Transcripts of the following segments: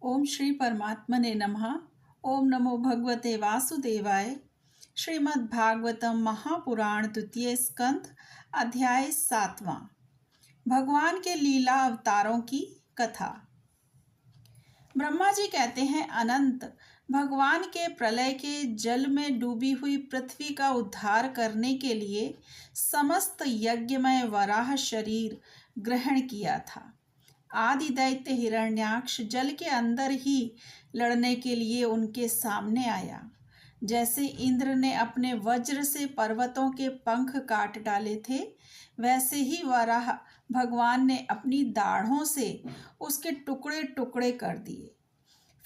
ओम श्री परमात्मने नमः। ओम नमो भगवते वासुदेवाय। श्रीमद् भागवतम महापुराण द्वितीय स्कंध अध्याय 7वां। भगवान के लीला अवतारों की कथा। ब्रह्मा जी कहते हैं, अनंत भगवान के प्रलय के जल में डूबी हुई पृथ्वी का उद्धार करने के लिए समस्त यज्ञमय वराह शरीर ग्रहण किया था। आदि दैत्य हिरण्याक्ष जल के अंदर ही लड़ने के लिए उनके सामने आया। जैसे इंद्र ने अपने वज्र से पर्वतों के पंख काट डाले थे, वैसे ही वराह भगवान ने अपनी दाढ़ों से उसके टुकड़े टुकड़े कर दिए।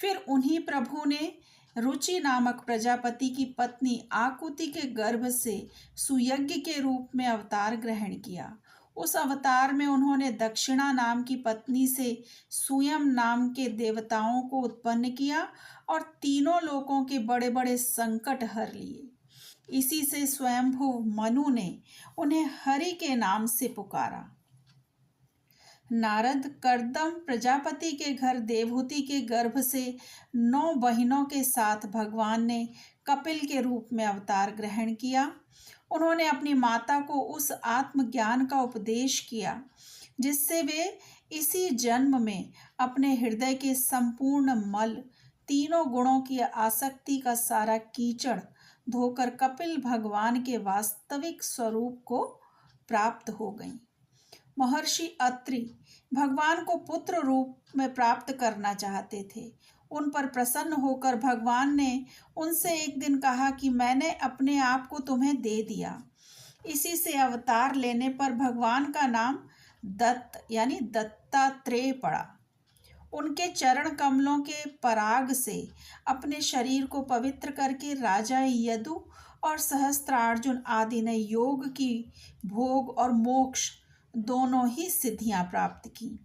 फिर उन्हीं प्रभु ने रुचि नामक प्रजापति की पत्नी आकुति के गर्भ से सुयज्ञ के रूप में अवतार ग्रहण किया। उस अवतार में उन्होंने दक्षिणा नाम की पत्नी से सुयम नाम के देवताओं को उत्पन्न किया और तीनों लोकों के बड़े बड़े संकट हर लिए। इसी से स्वयंभू मनु ने उन्हें हरि के नाम से पुकारा। नारद करदम प्रजापति के घर देवहूति के गर्भ से 9 बहिनों के साथ भगवान ने कपिल के रूप में अवतार ग्रहण किया। उन्होंने अपनी माता को उस आत्मज्ञान का उपदेश किया जिससे वे इसी जन्म में अपने हृदय के संपूर्ण मल, तीनों गुणों की आसक्ति का सारा कीचड़ धोकर कपिल भगवान के वास्तविक स्वरूप को प्राप्त हो गईं। महर्षि अत्रि भगवान को पुत्र रूप में प्राप्त करना चाहते थे। उन पर प्रसन्न होकर भगवान ने उनसे एक दिन कहा कि मैंने अपने आप को तुम्हें दे दिया। इसी से अवतार लेने पर भगवान का नाम दत्त यानी दत्तात्रेय पड़ा। उनके चरण कमलों के पराग से अपने शरीर को पवित्र करके राजा यदु और सहस्त्रार्जुन आदि ने योग की भोग और मोक्ष दोनों ही सिद्धियां प्राप्त की।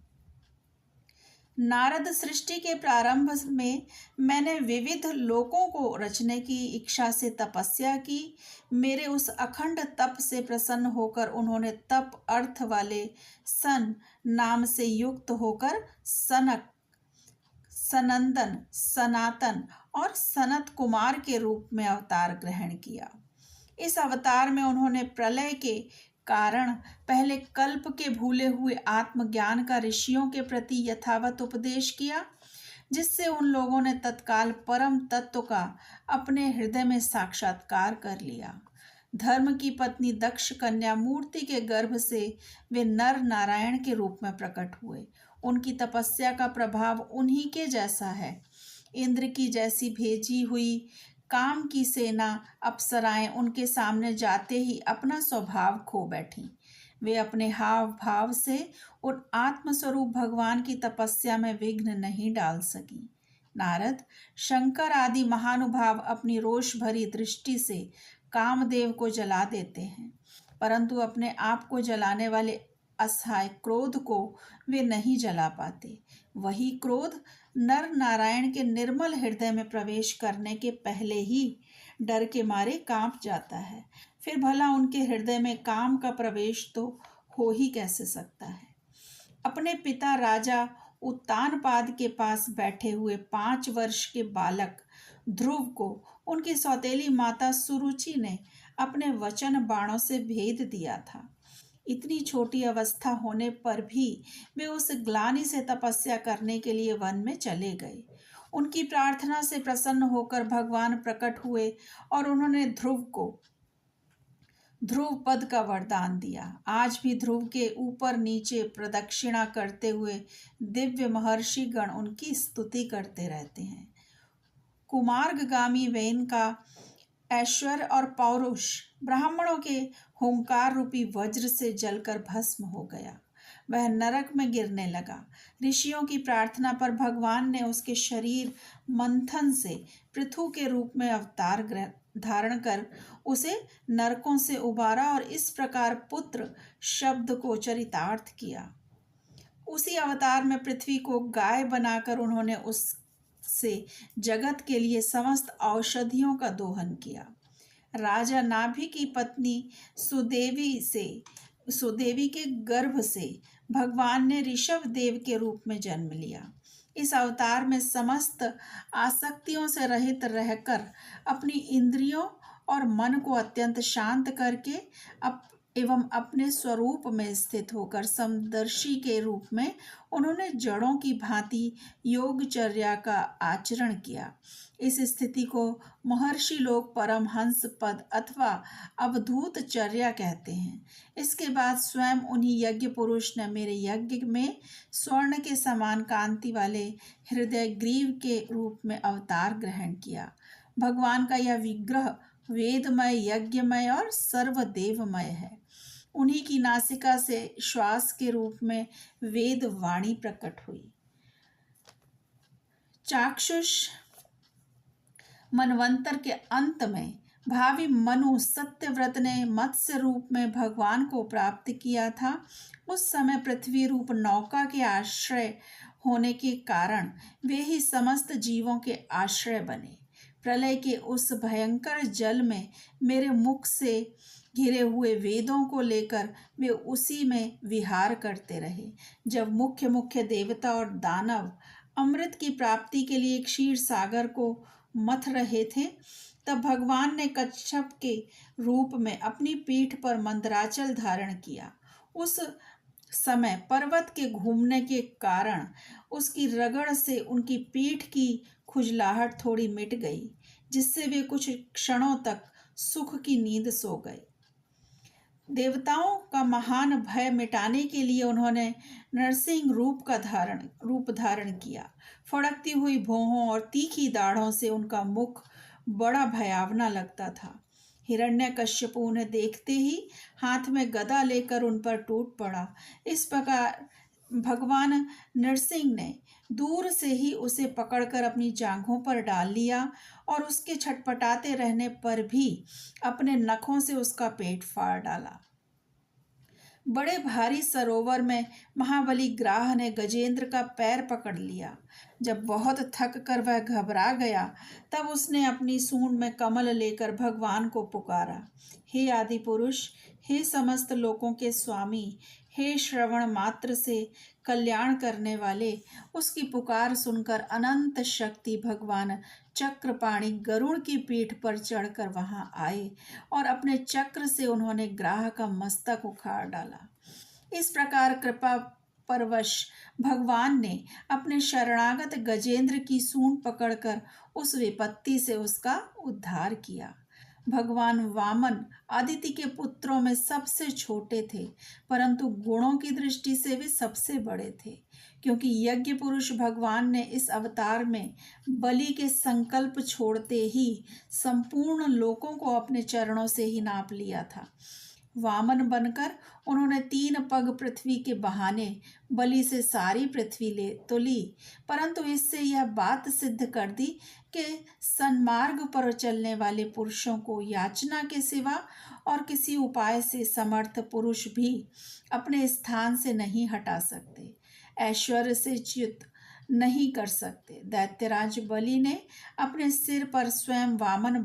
नारद सृष्टि के प्रारंभ में मैंने विविध लोकों को रचने की इच्छा से तपस्या की। मेरे उस अखंड तप से प्रसन्न होकर उन्होंने तप अर्थ वाले सन नाम से युक्त होकर सनक, सनंदन, सनातन और सनत कुमार के रूप में अवतार ग्रहण किया। इस अवतार में उन्होंने प्रलय के कारण पहले कल्प के भूले हुए आत्मज्ञान का ऋषियों के प्रति यथावत उपदेश किया, जिससे उन लोगों ने तत्काल परम तत्व का अपने हृदय में साक्षात्कार कर लिया। धर्म की पत्नी दक्ष कन्या मूर्ति के गर्भ से वे नर नारायण के रूप में प्रकट हुए। उनकी तपस्या का प्रभाव उन्हीं के जैसा है। इंद्र की जैसी भेजी हुई काम की सेना अप्सराएं उनके सामने जाते ही अपना स्वभाव खो बैठी। वे अपने हाव भाव से उन आत्मस्वरूप भगवान की तपस्या में विघ्न नहीं डाल सकी। नारद, शंकर आदि महानुभाव अपनी रोष भरी दृष्टि से कामदेव को जला देते हैं, परंतु अपने आप को जलाने वाले असहाय क्रोध को वे नहीं जला पाते। वही क्रोध नर नारायण के निर्मल हृदय में प्रवेश करने के पहले ही डर के मारे कांप जाता है। फिर भला उनके हृदय में काम का प्रवेश तो हो ही कैसे सकता है। अपने पिता राजा उत्तानपाद के पास बैठे हुए 5 वर्ष के बालक ध्रुव को उनकी सौतेली माता सुरुचि ने अपने वचन बाणों से भेद दिया था। इतनी छोटी अवस्था होने पर भी वे उस ग्लानि से तपस्या करने के लिए वन में चले गए। उनकी प्रार्थना से प्रसन्न होकर भगवान प्रकट हुए और उन्होंने ध्रुव को ध्रुव पद का वरदान दिया। आज भी ध्रुव के ऊपर नीचे प्रदक्षिणा करते हुए दिव्य महर्षि गण उनकी स्तुति करते रहते हैं। कुमार्गगामी वेन का ऐश्वर्य और पौरुष ब्राह्मणों के हुंकार रूपी वज्र से जलकर भस्म हो गया। वह नरक में गिरने लगा। ऋषियों की प्रार्थना पर भगवान ने उसके शरीर मंथन से पृथु के रूप में अवतार धारण कर उसे नरकों से उबारा और इस प्रकार पुत्र शब्द को चरितार्थ किया। उसी अवतार में पृथ्वी को गाय बनाकर उन्होंने उससे जगत के लिए समस्त औषधियों का दोहन किया। राजा नाभि की पत्नी सुदेवी के गर्भ से भगवान ने ऋषभ देव के रूप में जन्म लिया। इस अवतार में समस्त आसक्तियों से रहित रहकर अपनी इंद्रियों और मन को अत्यंत शांत करके अप एवं अपने स्वरूप में स्थित होकर समदर्शी के रूप में उन्होंने जड़ों की भांति योगचर्या का आचरण किया। इस स्थिति को महर्षि लोग परमहंस पद अथवा अवधूत चर्या कहते हैं। इसके बाद स्वयं उन्हीं यज्ञ पुरुष ने मेरे यज्ञ में स्वर्ण के समान कांति वाले हृदय ग्रीव के रूप में अवतार ग्रहण किया। भगवान का यह विग्रह वेदमय, यज्ञमय और सर्वदेवमय है। उन्हीं की नासिका से श्वास के रूप में वेद वाणी प्रकट हुई। चाक्षुष मनवंतर के अंत में भावी मनु सत्यव्रत ने मत्स्य रूप में भगवान को प्राप्त किया था। उस समय पृथ्वी रूप नौका के आश्रय होने के कारण वे ही समस्त जीवों के आश्रय बने। प्रलय के उस भयंकर जल में मेरे मुख से घिरे हुए वेदों को लेकर वे उसी में विहार करते रहे। जब मुख्य मुख्य देवता और दानव अमृत की प्राप्ति के लिए क्षीर सागर को मथ रहे थे, तब भगवान ने कच्छप के रूप में अपनी पीठ पर मंदराचल धारण किया। उस समय पर्वत के घूमने के कारण उसकी रगड़ से उनकी पीठ की खुजलाहट थोड़ी मिट गई, जिससे वे कुछ क्षणों तक सुख की नींद सो गए। देवताओं का महान भय मिटाने के लिए उन्होंने नरसिंह रूप धारण किया। फड़कती हुई भौहों और तीखी दाढ़ों से उनका मुख बड़ा भयावना लगता था। हिरण्यकश्यपु उन्हें देखते ही हाथ में गदा लेकर उन पर टूट पड़ा। इस प्रकार भगवान नरसिंह ने दूर से ही उसे पकड़कर अपनी जांघों पर डाल लिया और उसके छटपटाते रहने पर भी अपने नखों से उसका पेट फाड़ डाला। बड़े भारी सरोवर में महाबली ग्राह ने गजेंद्र का पैर पकड़ लिया। जब बहुत थक कर वह घबरा गया, तब उसने अपनी सूंड में कमल लेकर भगवान को पुकारा। हे आदि पुरुष, हे समस्त लोकों के स्वामी, हे श्रवण मात्र से कल्याण करने वाले। उसकी पुकार सुनकर अनंत शक्ति भगवान चक्रपाणि गरुड़ की पीठ पर चढ़कर वहां आए और अपने चक्र से उन्होंने ग्राह का मस्तक उखाड़ डाला। इस प्रकार कृपा परवश भगवान ने अपने शरणागत गजेंद्र की सूंड पकड़कर उस विपत्ति से उसका उद्धार किया। भगवान वामन आदिति के पुत्रों में सबसे छोटे थे, परंतु गुणों की दृष्टि से वे सबसे बड़े थे, क्योंकि यज्ञ पुरुष भगवान ने इस अवतार में बलि के संकल्प छोड़ते ही संपूर्ण लोकों को अपने चरणों से ही नाप लिया था। वामन बनकर उन्होंने 3 पग पृथ्वी के बहाने बलि से सारी पृथ्वी ली, परंतु इससे यह बात सिद्ध कर दी कि सन्मार्ग पर चलने वाले पुरुषों को याचना के सिवा और किसी उपाय से समर्थ पुरुष भी अपने स्थान से नहीं हटा सकते, ऐश्वर्य से च्युत नहीं कर सकते। दैत्यराज बलि ने अपने सिर पर स्वयं वामन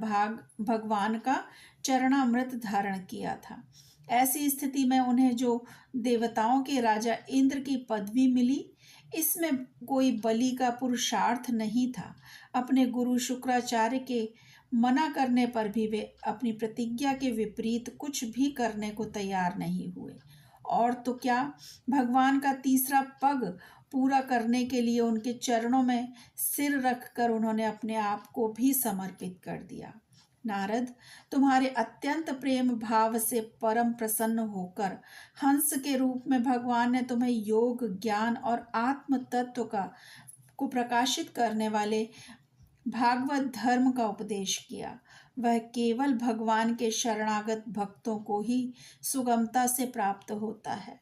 भगवान का चरणामृत धारण किया था। ऐसी स्थिति में उन्हें जो देवताओं के राजा इंद्र की पदवी मिली, इसमें कोई बलि का पुरुषार्थ नहीं था। अपने गुरु शुक्राचार्य के मना करने पर भी वे अपनी प्रतिज्ञा के विपरीत कुछ भी करने को तैयार नहीं हुए। और तो क्या, भगवान का तीसरा पग पूरा करने के लिए उनके चरणों में सिर रखकर उन्होंने अपने आप को भी समर्पित कर दिया। नारद, तुम्हारे अत्यंत प्रेम भाव से परम प्रसन्न होकर हंस के रूप में भगवान ने तुम्हें योग, ज्ञान और आत्म तत्व को प्रकाशित करने वाले भागवत धर्म का उपदेश किया। वह केवल भगवान के शरणागत भक्तों को ही सुगमता से प्राप्त होता है।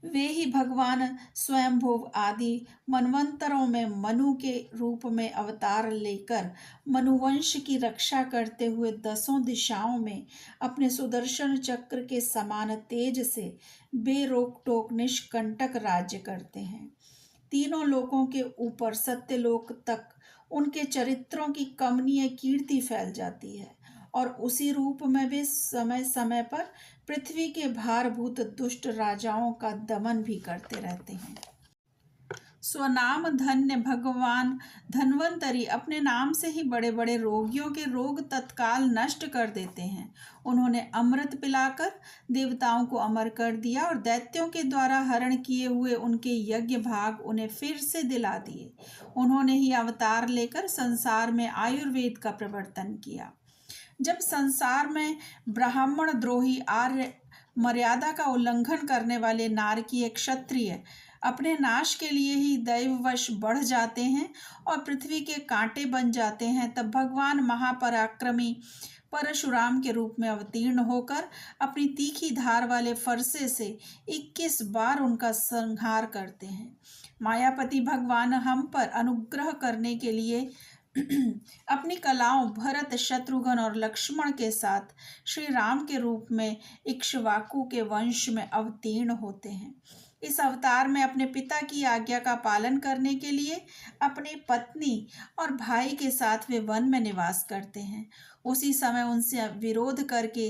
वे ही भगवान स्वयंभुव आदि मनवंतरों में मनु के रूप में अवतार लेकर मनुवंश की रक्षा करते हुए 10 दिशाओं में अपने सुदर्शन चक्र के समान तेज से बेरोक टोक निष्कंटक राज्य करते हैं। तीनों लोकों के ऊपर सत्यलोक तक उनके चरित्रों की कमनीय कीर्ति फैल जाती है और उसी रूप में वे समय समय पर पृथ्वी के भारभूत दुष्ट राजाओं का दमन भी करते रहते हैं। स्वनाम धन्य भगवान धन्वंतरी अपने नाम से ही बड़े बड़े रोगियों के रोग तत्काल नष्ट कर देते हैं। उन्होंने अमृत पिलाकर देवताओं को अमर कर दिया और दैत्यों के द्वारा हरण किए हुए उनके यज्ञ भाग उन्हें फिर से दिला दिए। उन्होंने ही अवतार लेकर संसार में आयुर्वेद का प्रवर्तन किया। जब संसार में ब्राह्मण द्रोही आर्य मर्यादा का उल्लंघन करने वाले नारकीय क्षत्रिय अपने नाश के लिए ही दैववश बढ़ जाते हैं और पृथ्वी के कांटे बन जाते हैं, तब भगवान महापराक्रमी परशुराम के रूप में अवतीर्ण होकर अपनी तीखी धार वाले फरसे से 21 बार उनका संहार करते हैं। मायापति भगवान हम पर अनुग्रह करने के लिए अपनी कलाओं भरत शत्रुघ्न और लक्ष्मण के साथ श्री राम के रूप में इक्ष्वाकु के वंश में अवतीर्ण होते हैं। इस अवतार में अपने पिता की आज्ञा का पालन करने के लिए अपनी पत्नी और भाई के साथ वे वन में निवास करते हैं। उसी समय उनसे विरोध करके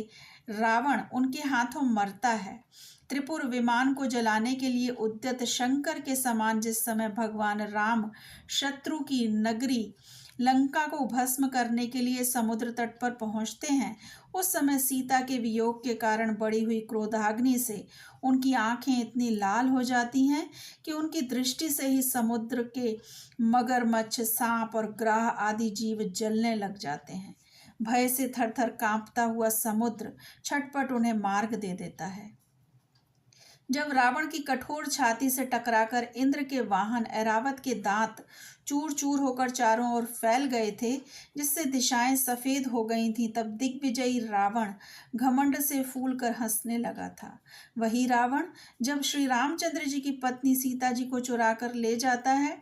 रावण उनके हाथों मरता है। त्रिपुर विमान को जलाने के लिए उद्यत शंकर के समान जिस समय भगवान राम शत्रु की नगरी लंका को भस्म करने के लिए समुद्र तट पर पहुंचते हैं, उस समय सीता के वियोग के कारण बढ़ी हुई क्रोधाग्नि से उनकी आंखें इतनी लाल हो जाती हैं कि उनकी दृष्टि से ही समुद्र के मगरमच्छ, सांप और ग्राह आदि जीव जलने लग जाते हैं। भय से थरथर कांपता हुआ समुद्र छटपट उन्हें मार्ग दे देता है। जब रावण की कठोर छाती से टकराकर इंद्र के वाहन ऐरावत के दांत चूर चूर होकर चारों ओर फैल गए थे, जिससे दिशाएं सफेद हो गई थीं, तब दिग्विजयी रावण घमंड से फूलकर हंसने लगा था। वही रावण जब श्री रामचंद्र जी की पत्नी सीता जी को चुरा कर ले जाता है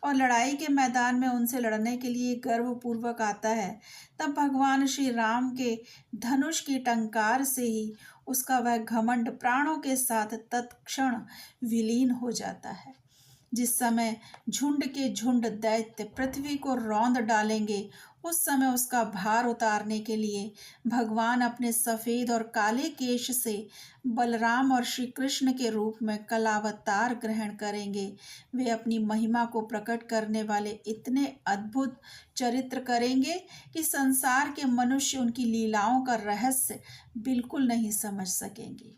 और लड़ाई के मैदान में उनसे लड़ने के लिए गर्वपूर्वक आता है, तब भगवान श्री राम के धनुष की टंकार से ही उसका वह घमंड प्राणों के साथ तत्क्षण विलीन हो जाता है। जिस समय झुंड के झुंड दैत्य पृथ्वी को रौंद डालेंगे, उस समय उसका भार उतारने के लिए भगवान अपने सफ़ेद और काले केश से बलराम और श्री कृष्ण के रूप में कलावतार ग्रहण करेंगे। वे अपनी महिमा को प्रकट करने वाले इतने अद्भुत चरित्र करेंगे कि संसार के मनुष्य उनकी लीलाओं का रहस्य बिल्कुल नहीं समझ सकेंगे।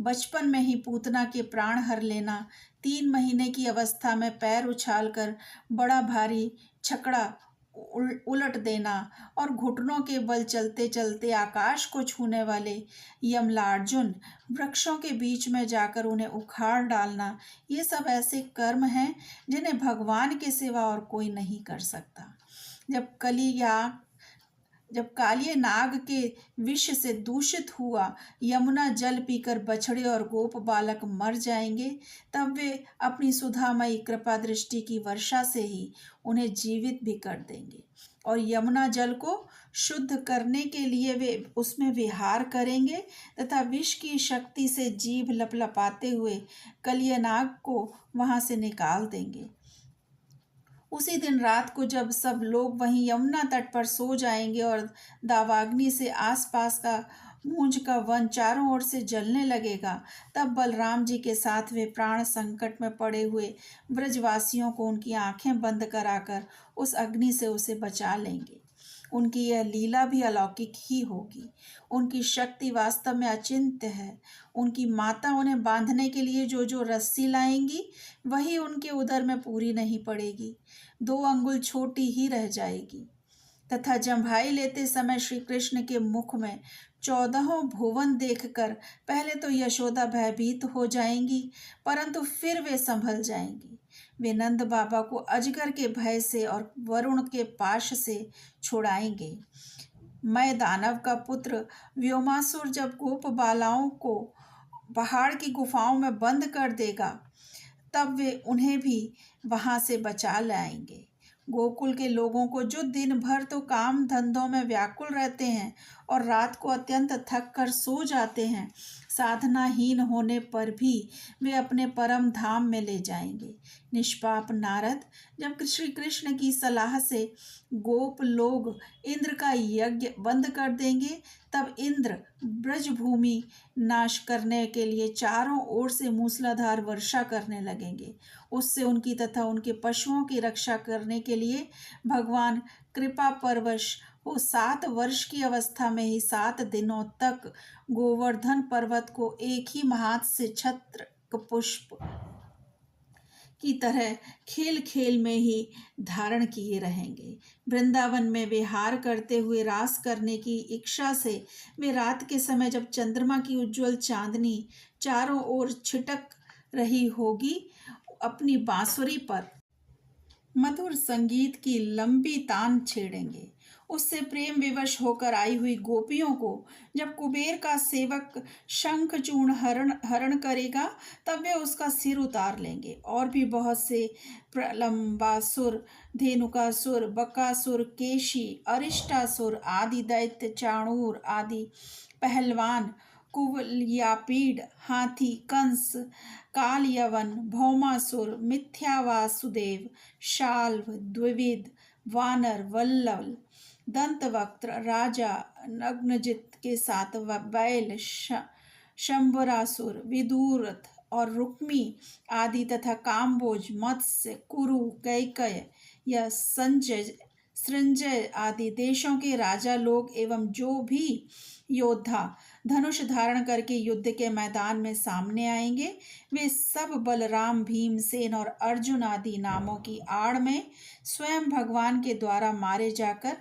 बचपन में ही पूतना के प्राण हर लेना, 3 महीने की अवस्था में पैर उछालकर बड़ा भारी छकड़ा उलट देना और घुटनों के बल चलते चलते आकाश को छूने वाले यमलार्जुन वृक्षों के बीच में जाकर उन्हें उखाड़ डालना, ये सब ऐसे कर्म हैं जिन्हें भगवान के सिवा और कोई नहीं कर सकता। जब कालिये नाग के विष से दूषित हुआ यमुना जल पीकर बछड़े और गोप बालक मर जाएंगे, तब वे अपनी सुधामयी कृपा दृष्टि की वर्षा से ही उन्हें जीवित भी कर देंगे और यमुना जल को शुद्ध करने के लिए वे उसमें विहार करेंगे तथा विष की शक्ति से जीभ लपलपाते हुए कालिये नाग को वहां से निकाल देंगे। उसी दिन रात को जब सब लोग वहीं यमुना तट पर सो जाएंगे और दावाग्नि से आसपास का मूंज का वन चारों ओर से जलने लगेगा, तब बलराम जी के साथ वे प्राण संकट में पड़े हुए ब्रजवासियों को उनकी आंखें बंद कराकर उस अग्नि से उसे बचा लेंगे। उनकी यह लीला भी अलौकिक ही होगी। उनकी शक्ति वास्तव में अचिंत्य है। उनकी माता उन्हें बांधने के लिए जो जो रस्सी लाएंगी, वही उनके उदर में पूरी नहीं पड़ेगी, 2 अंगुल छोटी ही रह जाएगी। तथा जम्भाई लेते समय श्री कृष्ण के मुख में 14 भुवन देखकर पहले तो यशोदा भयभीत हो जाएंगी, परंतु फिर वे संभल जाएंगी। वे नंद बाबा को अजगर के भय से और वरुण के पाश से छुड़ाएंगे। मैं दानव का पुत्र व्योमासुर जब गोप बालाओं को पहाड़ की गुफाओं में बंद कर देगा, तब वे उन्हें भी वहां से बचा लाएंगे। गोकुल के लोगों को जो दिन भर तो काम धंधों में व्याकुल रहते हैं और रात को अत्यंत थक कर सो जाते हैं, साधनाहीन होने पर भी वे अपने परम धाम में ले जाएंगे। निष्पाप नारद, जब श्री कृष्ण की सलाह से गोप लोग इंद्र का यज्ञ बंद कर देंगे, तब इंद्र ब्रजभूमि नाश करने के लिए चारों ओर से मूसलाधार वर्षा करने लगेंगे। उससे उनकी तथा उनके पशुओं की रक्षा करने के लिए भगवान कृपा परवश वो 7 वर्ष की अवस्था में ही 7 दिनों तक गोवर्धन पर्वत को एक ही हाथ से छत्र पुष्प की तरह खेल खेल में ही धारण किए रहेंगे। वृंदावन में विहार करते हुए रास करने की इच्छा से वे रात के समय, जब चंद्रमा की उज्जवल चांदनी चारों ओर छिटक रही होगी, अपनी बांसुरी पर मधुर संगीत की लंबी तान छेड़ेंगे। उससे प्रेम विवश होकर आई हुई गोपियों को जब कुबेर का सेवक शंखचूर्ण हरण करेगा, तब वे उसका सिर उतार लेंगे। और भी बहुत से प्रलंबासुर, धेनुकासुर, बकासुर, केशी, अरिष्टासुर आदि दैत्य, चाणूर आदि पहलवान, कुवलयापीड, हाथी, कंस, कालयवन, भौमासुर, मिथ्यावासुदेव, शाल्व, द्विविद, वानर, वल्लभ, दंतवक्त्र, राजा नग्नजित के साथ बैल, शंबरासुर, विदुरथ और रुक्मी आदि तथा काम्बोज, मत्स्य, कुरु, कैकय या संजय, सृंजय आदि देशों के राजा लोग एवं जो भी योद्धा धनुष धारण करके युद्ध के मैदान में सामने आएंगे, वे सब बलराम, भीमसेन और अर्जुन आदि नामों की आड़ में स्वयं भगवान के द्वारा मारे जाकर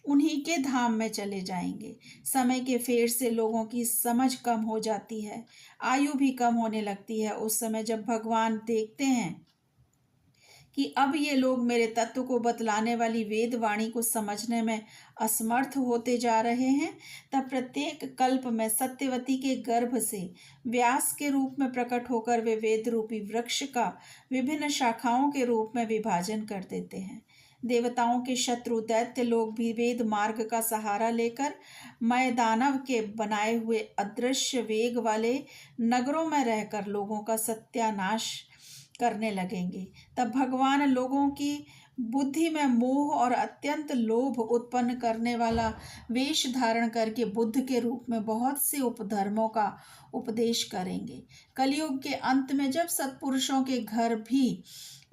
उन्हीं के धाम में चले जाएंगे। समय के फेर से लोगों की समझ कम हो जाती है, आयु भी कम होने लगती है। उस समय जब भगवान देखते हैं कि अब ये लोग मेरे तत्व को बतलाने वाली वेद वाणी को समझने में असमर्थ होते जा रहे हैं, तब प्रत्येक कल्प में सत्यवती के गर्भ से व्यास के रूप में प्रकट होकर वे वेद रूपी वृक्ष का विभिन्न शाखाओं के रूप में विभाजन कर देते हैं। देवताओं के शत्रु दैत्य लोग भी वेद मार्ग का सहारा लेकर मैदानव के बनाए हुए अदृश्य वेग वाले नगरों में रहकर लोगों का सत्यानाश करने लगेंगे। तब भगवान लोगों की बुद्धि में मोह और अत्यंत लोभ उत्पन्न करने वाला वेश धारण करके बुद्ध के रूप में बहुत से उपधर्मों का उपदेश करेंगे। कलयुग के अंत में जब सत्पुरुषों के घर भी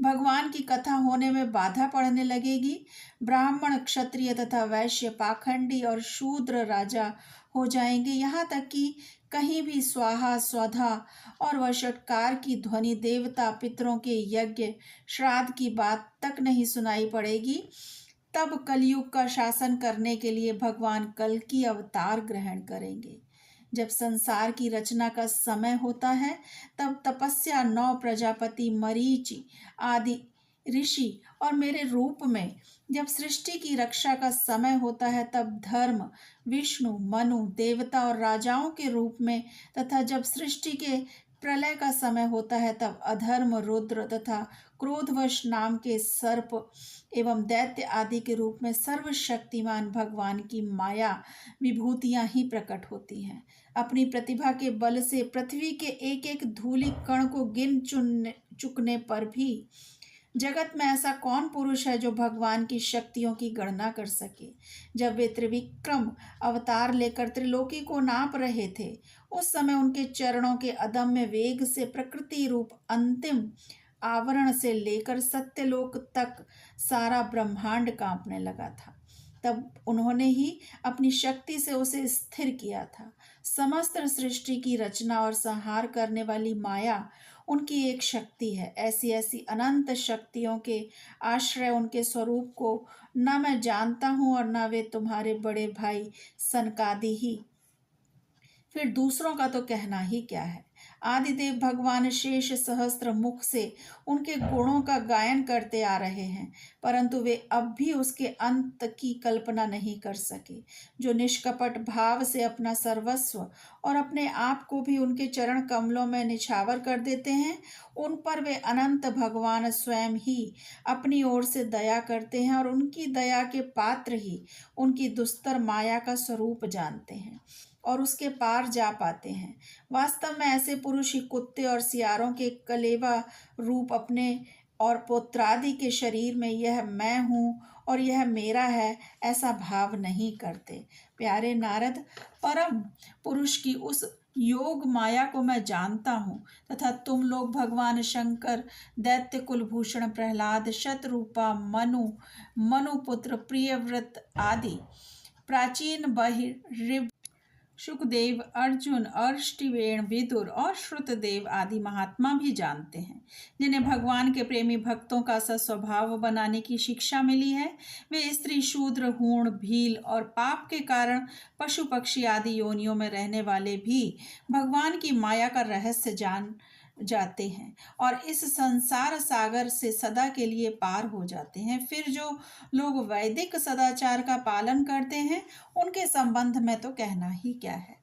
भगवान की कथा होने में बाधा पड़ने लगेगी, ब्राह्मण, क्षत्रिय तथा वैश्य पाखंडी और शूद्र राजा हो जाएंगे। यहाँ तक कि कहीं भी स्वाहा, स्वधा और वषटकार की ध्वनि देवता पितरों के यज्ञ श्राद्ध की बात तक नहीं सुनाई पड़ेगी। तब कलयुग का शासन करने के लिए भगवान कल की अवतार ग्रहण करेंगे। जब संसार की रचना का समय होता है, तब तपस्या 9 प्रजापति, मरीचि आदि ऋषि और मेरे रूप में जब सृष्टि की रक्षा का समय होता है, तब धर्म, विष्णु, मनु, देवता और राजाओं के रूप में तथा जब सृष्टि के प्रलय का समय होता है, तब अधर्म, रुद्र तथा क्रोधवश नाम के सर्प एवं दैत्य आदि के रूप में सर्वशक्तिमान भगवान की माया विभूतियां ही प्रकट होती हैं। अपनी प्रतिभा के बल से पृथ्वी के एक एक धूलि कण को गिन चुकने पर भी जगत में ऐसा कौन पुरुष है जो भगवान की शक्तियों की गणना कर सके। जब वे त्रिविक्रम अवतार लेकर त्रिलोकी को नाप रहे थे, उस समय उनके चरणों के अदम्य वेग से प्रकृति रूप अंतिम आवरण से लेकर सत्यलोक तक सारा ब्रह्मांड कांपने लगा था। तब उन्होंने ही अपनी शक्ति से उसे स्थिर किया था। समस्त सृष्टि की रचना और संहार करने वाली माया उनकी एक शक्ति है। ऐसी ऐसी अनंत शक्तियों के आश्रय उनके स्वरूप को न मैं जानता हूँ और न वे तुम्हारे बड़े भाई सनकादि ही। फिर दूसरों का तो कहना ही क्या है। आदिदेव भगवान शेष सहस्त्र मुख से उनके गुणों का गायन करते आ रहे हैं, परंतु वे अब भी उसके अंत की कल्पना नहीं कर सके। जो निष्कपट भाव से अपना सर्वस्व और अपने आप को भी उनके चरण कमलों में निछावर कर देते हैं, उन पर वे अनंत भगवान स्वयं ही अपनी ओर से दया करते हैं और उनकी दया के पात्र ही उनकी दुस्तर माया का स्वरूप जानते हैं। और उसके पार जा पाते हैं। वास्तव में ऐसे पुरुष ही कुत्ते और सियारों के कलेवा रूप अपने और पुत्रादि के शरीर में यह मैं हूँ और यह मेरा है ऐसा भाव नहीं करते। प्यारे नारद, परम पुरुष की उस योग माया को मैं जानता हूँ तथा तुम लोग भगवान शंकर, दैत्य कुलभूषण प्रहलाद, शतरूपा, मनुपुत्र, प्रियव्रत आदि प्राचीन बहिर् शुकदेव, अर्जुन, अर्ष्टिवेण, विदुर और श्रुतदेव आदि महात्मा भी जानते हैं, जिन्हें भगवान के प्रेमी भक्तों का सस्वभाव बनाने की शिक्षा मिली है। वे स्त्री, शूद्र, हूण, भील और पाप के कारण पशु पक्षी आदि योनियों में रहने वाले भी भगवान की माया का रहस्य जान जाते हैं और इस संसार सागर से सदा के लिए पार हो जाते हैं। फिर जो लोग वैदिक सदाचार का पालन करते हैं, उनके संबंध में तो कहना ही क्या है।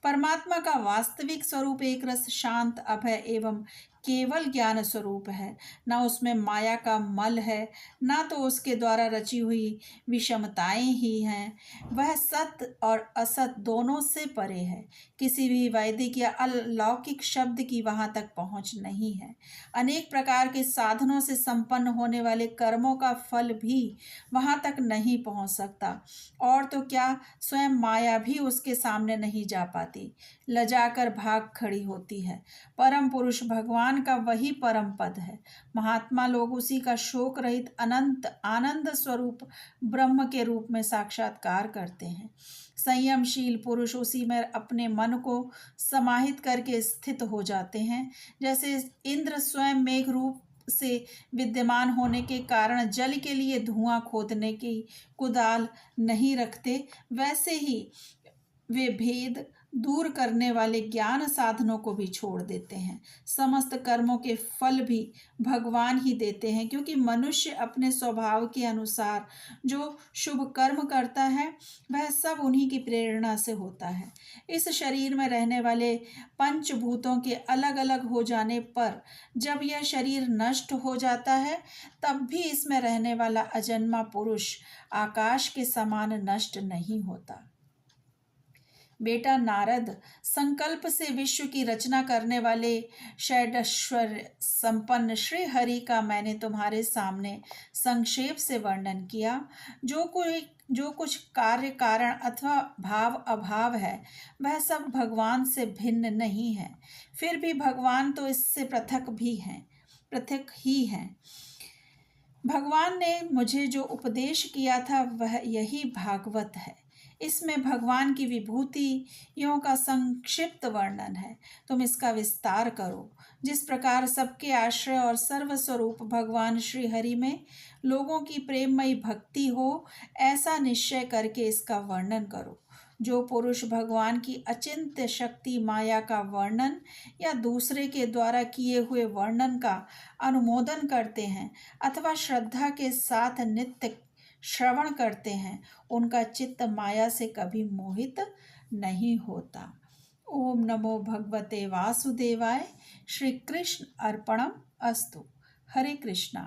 परमात्मा का वास्तविक स्वरूप एक रस, शांत, अभय एवं केवल ज्ञान स्वरूप है। ना उसमें माया का मल है, ना तो उसके द्वारा रची हुई विषमताएं ही हैं। वह सत्य और असत दोनों से परे है। किसी भी वैदिक या अलौकिक शब्द की वहां तक पहुंच नहीं है। अनेक प्रकार के साधनों से संपन्न होने वाले कर्मों का फल भी वहां तक नहीं पहुंच सकता, और तो क्या स्वयं माया भी उसके सामने नहीं जा पाती, लजाकर भाग खड़ी होती है। परम पुरुष भगवान का वही परम पद है। महात्मा लोग उसी का शोक रहित अनंत आनंद स्वरूप ब्रह्म के रूप में साक्षात्कार करते हैं। संयमशील पुरुष उसी में अपने मन को समाहित करके स्थित हो जाते हैं। जैसे इंद्र स्वयं मेघ रूप से विद्यमान होने के कारण जल के लिए धुआं खोदने की कुदाल नहीं रखते, वैसे ही वे भेद दूर करने वाले ज्ञान साधनों को भी छोड़ देते हैं। समस्त कर्मों के फल भी भगवान ही देते हैं, क्योंकि मनुष्य अपने स्वभाव के अनुसार जो शुभ कर्म करता है, वह सब उन्हीं की प्रेरणा से होता है। इस शरीर में रहने वाले पंचभूतों के अलग अलग हो जाने पर जब यह शरीर नष्ट हो जाता है, तब भी इसमें रहने वाला अजन्मा पुरुष आकाश के समान नष्ट नहीं होता। बेटा नारद, संकल्प से विश्व की रचना करने वाले षडैश्वर्य संपन्न श्री हरि का मैंने तुम्हारे सामने संक्षेप से वर्णन किया। जो कुछ कार्य कारण अथवा भाव अभाव है, वह सब भगवान से भिन्न नहीं है। फिर भी भगवान तो इससे पृथक ही हैं। भगवान ने मुझे जो उपदेश किया था, वह यही भागवत है। इसमें भगवान की विभूतियों का संक्षिप्त वर्णन है। तुम इसका विस्तार करो। जिस प्रकार सबके आश्रय और सर्वस्वरूप भगवान श्री हरि में लोगों की प्रेममयी भक्ति हो, ऐसा निश्चय करके इसका वर्णन करो। जो पुरुष भगवान की अचिंत्य शक्ति माया का वर्णन या दूसरे के द्वारा किए हुए वर्णन का अनुमोदन करते हैं अथवा श्रद्धा के साथ नित्य श्रवण करते हैं, उनका चित्त माया से कभी मोहित नहीं होता। ओम नमो भगवते वासुदेवाय। श्री कृष्ण अर्पणम अस्तु। हरे कृष्णा।